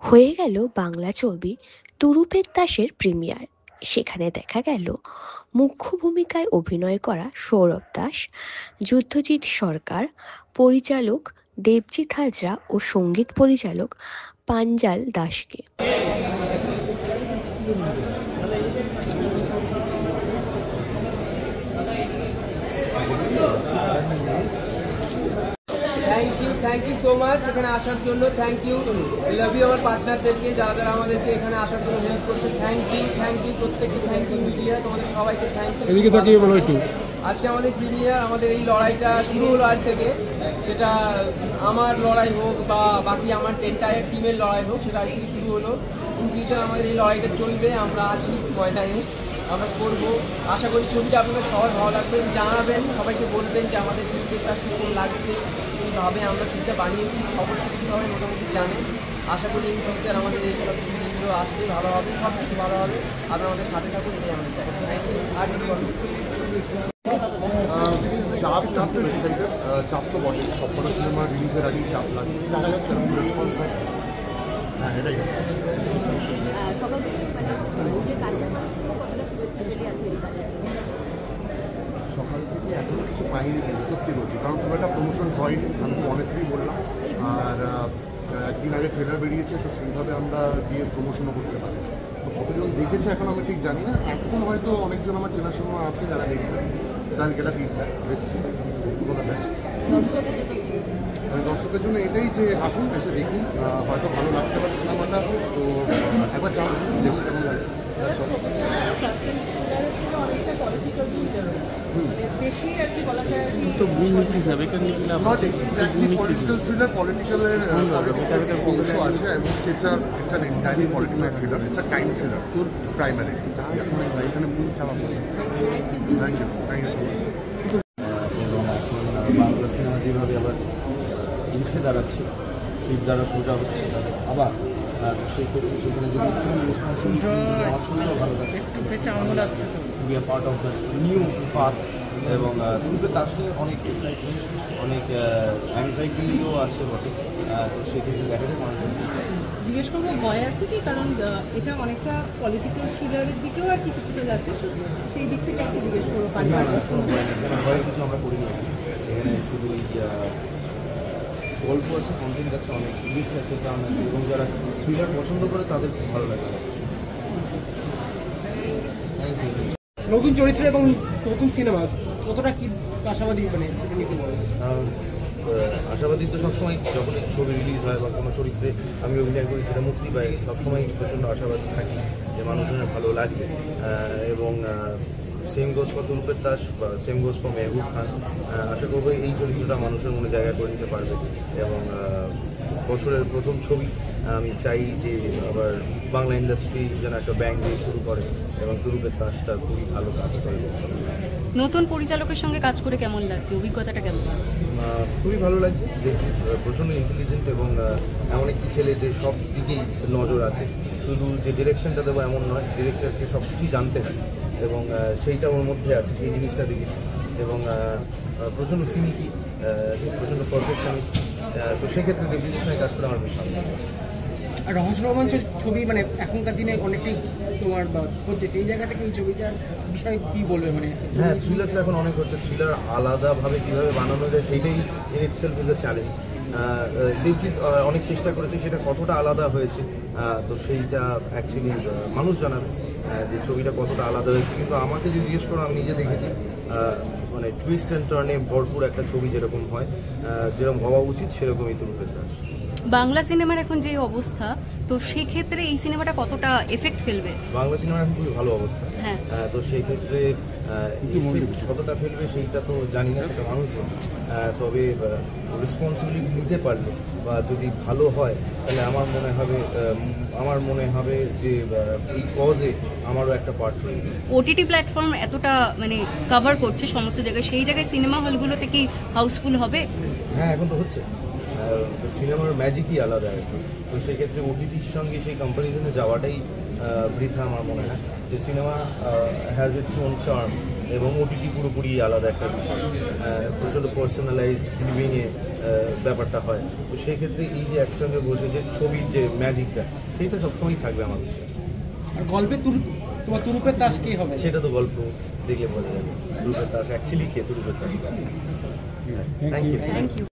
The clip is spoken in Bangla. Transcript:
হয়ে গেল বাংলা ছবি তুরুপের তাসের প্রিমিয়ার। সেখানে দেখা গেল মুখ্য ভূমিকায় অভিনয় করা সৌরভ দাস, যুদ্ধজিৎ সরকার, পরিচালক দেবজিৎ হাজরা ও সঙ্গীত পরিচালক পাঞ্জাল দাসকে। থ্যাংক ইউ সো মাচ এখানে আসার জন্য। থ্যাংক ইউ, লাভ ইউ আমার পার্টনারদেরকে, যারা যারা আমাদেরকে এখানে আসার জন্য হেল্প করছে। থ্যাংক ইউ প্রত্যেককে, থ্যাংক ইউ মিডিয়া, তোমাদের সবাইকে থ্যাংক ইউ। এদিকে তাকিয়ে বলো একটু। আজকে আমাদের প্রিমিয়ার, আমাদের এই লড়াইটা শুরু হলো আজ থেকে। সেটা আমার লড়াই হোক বা বাকি আমার এন্টায়ার টিমের লড়াই হোক, সেটা আজ থেকে শুরু হলো। ইন ফিউচার আমাদের এই লড়াইটা চলবে। আমরা আছি ময়দানে, আমরা করবো। আশা করি ছবিটা আপনাদের সবার ভালো লাগবে। জানাবেন, সবাইকে বলবেন যে আমাদের ছবিটা কেমন লাগছে, কীভাবে আমরা ছবিটা বানিয়েছি। সমস্ত কিছু সবাই মোটামুটি জানেন। আশা করি ইন ফিউচার আমাদের এই সব জিনিসগুলো আসলে ভালো হবে, সব কিছু ভালো হবে। আপনারা আমাদের সাথে থাকুন, এটাই আমাদের চাই। Thank you. আর কিছু বলুন? চাপ তো এক্সাইটেড, চাপ তো বটে। সবকটা সিনেমা রিলিজের আগেই চাপ লাগে, দেখা যাক কেমন রেসপন্স হয়। হ্যাঁ, এটাই সকাল থেকে এখনো কিছু পাইনি, সত্যি বলছি, কারণ খুব একটা প্রমোশন হয়নি, আমি তো অনেস্টলি বললাম। আর একদিন আগে ট্রেলার বেরিয়েছে, তো সেইভাবে আমরা গিয়ে প্রমোশনও করতে পারি। তো কতজন দেখেছে এখন আমি ঠিক জানি না। এখন হয়তো অনেকজন আমার চেনাশোনা আছে যারা দেখবে, তাদেরকে একটা ফিডব্যাক দেখছি। বেস্ট দর্শকের জন্য এটাই যে আসুন, এসে দেখুন, হয়তো ভালো লাগতে পারে সিনেমাটা। তো একবার চান্স দেখুন কেমন লাগে। নট এক্স্যাক্টলি পলিটিক্যাল থ্রিলার, পলিটিক্যালের অংশ আছে, এবং it's an entirely political thriller, it's a crime thriller primary. এখানে থ্যাংক ইউ সো মাচ। এবং এখন বাংলা সিনেমা যেভাবে আবার উঠে দাঁড়াচ্ছে, শিব দ্বারা সোজা হচ্ছে আবার, সেই ক্ষেত্রে সেখানে যদি একটু রেসপন্সিবিলিটি আমার ছবিটাও ভালো থাকে, একটু বেঁচে আঙুল আসছে তো be a part of the new path. এবং তুরুপের তাস নিয়ে অনেক এক্সাইটমেন্ট, অনেক অ্যাংজাইটিও আছে বটে। তো সেক্ষেত্রে দেখা যায় মানুষের জিজ্ঞেস করবো ভয় আছে কি, কারণ এটা অনেকটা পলিটিক্যাল থ্রিলারের দিকেও আর কি কিছুটা যাচ্ছে, সেই দিক থেকে আপনি জিজ্ঞেস করবো পারি। কোনো ভয় নেই, কোনো ভয়ের কিছু আমরা করি না। এখানে শুধু গল্প আছে, কন্টেন্ট আছে, অনেক লিস্ট আছে, গান আছে, এবং যারা থ্রিলার পছন্দ করে তাদের খুব ভালো লাগে। নতুন চরিত্র এবং নতুন সিনেমা কতটা কি আশাবাদী, মানে আশাবাদী তো সবসময়, যখন ছবি রিলিজ হয় বা কোনো চরিত্রে আমি অভিনয় করি, সেটা মুক্তি পাই, সবসময় প্রচণ্ড আশাবাদী থাকি যে মানুষজনের ভালো লাগবে। এবং সেম গোস ফর তুরুপের দাস বা সেম গোস ফর মেহবুব খান। আশা করবো এই চরিত্রটা মানুষের মনে জায়গা করে নিতে পারবে। এবং বছরের প্রথম ছবি, আমি চাই যে আবার বাংলা ইন্ডাস্ট্রি যেন একটা ব্যাংক দিয়ে শুরু করে, এবং তুরুপের দাসটা খুবই ভালো কাজ করে। নতুন পরিচালকের সঙ্গে কাজ করে কেমন লাগছে, অভিজ্ঞতাটা কেমন? খুবই ভালো লাগছে, দেখছি প্রচণ্ড ইন্টেলিজেন্ট এবং এমন একটি ছেলে যে সব দিকেই নজর আছে। শুধু যে ডিরেকশনটা দেবো এমন নয়, ডিরেক্টরকে সব কিছুই জানতে হয়, এবং সেইটা ওর মধ্যে আছে, সেই জিনিসটা দেখেছি। এবং প্রচণ্ড ফিনিকি, প্রচণ্ড পারফেকশনিস্ট। তো সেক্ষেত্রে দেবজিতের সঙ্গে কাজ করে আমার বেশ ভালো লাগে। আর রহস্য রোমাঞ্চের ছবি মানে এখনকার দিনে অনেকটাই তোমার হচ্ছে, সেই জায়গা থেকে এই ছবিটার বিষয়ে কী বলবে? মানে হ্যাঁ, থ্রিলার তো এখন অনেক হচ্ছে, থ্রিলার আলাদাভাবে কীভাবে বানানো যায় সেইটাই in itself is a challenge. Debjit অনেক চেষ্টা করেছে, সেটা কতটা আলাদা হয়েছে তো সেইটা অ্যাকচুয়ালি মানুষ জানাবে যে ছবিটা কতটা আলাদা হয়েছে। কিন্তু আমাকে যদি জিজ্ঞেস করো, আমি নিজে দেখেছি মানে টুইস্ট অ্যান্ড টার্নে ভরপুর একটা ছবি যেরকম হয়, যেরকম হওয়া উচিত, সেরকমই তুরুপের দাস। বাংলা সিনেমার এখন যে অবস্থা, তো সেই ক্ষেত্রে এই সিনেমাটা কতটা এফেক্ট ফেলবে? বাংলা সিনেমার এখন খুবই ভালো অবস্থা। হ্যাঁ, তো সেই ক্ষেত্রে কতটা ফেলবে সেইটা তো জানি না, সেটা মানুষ বলবে। তবে রেসপন্সিবিলিটি নিতে পারলে বা যদি ভালো হয়, তাহলে আমার মনে হবে যে এই কজে আমারও একটা পার্ট রয়েছে। ওটিটি প্ল্যাটফর্ম এতটা মানে কভার করছে সমস্ত জায়গায়, সেই জায়গায় সিনেমা হলগুলোতে কি হাউসফুল হবে? হ্যাঁ, এখন তো হচ্ছে। সিনেমার ম্যাজিকই আলাদা এখন। তো সেক্ষেত্রে ওটিটির সঙ্গে সেই কম্পারিজনে যাওয়াটাই বৃথা আমার মনে হয়। যে cinema has its own charm, এবং ওটিটি পুরোপুরি আলাদা একটা বিষয়, প্রচণ্ড পার্সোনালাইজড ফিলিংয়ে ব্যাপারটা হয়। তো সেক্ষেত্রে এই যে একসঙ্গে বসে যে ছবির যে ম্যাজিকটা সেইটা সবসময়ই থাকবে আমার বিশ্বাস। আর গল্পে তোমার তুরুপের তাস কে হবে? সেটা তো গল্প দেখলে বোঝা যাবে তুরুপের তাস অ্যাকচুয়ালি কে তুরুপের তাস। Thank you.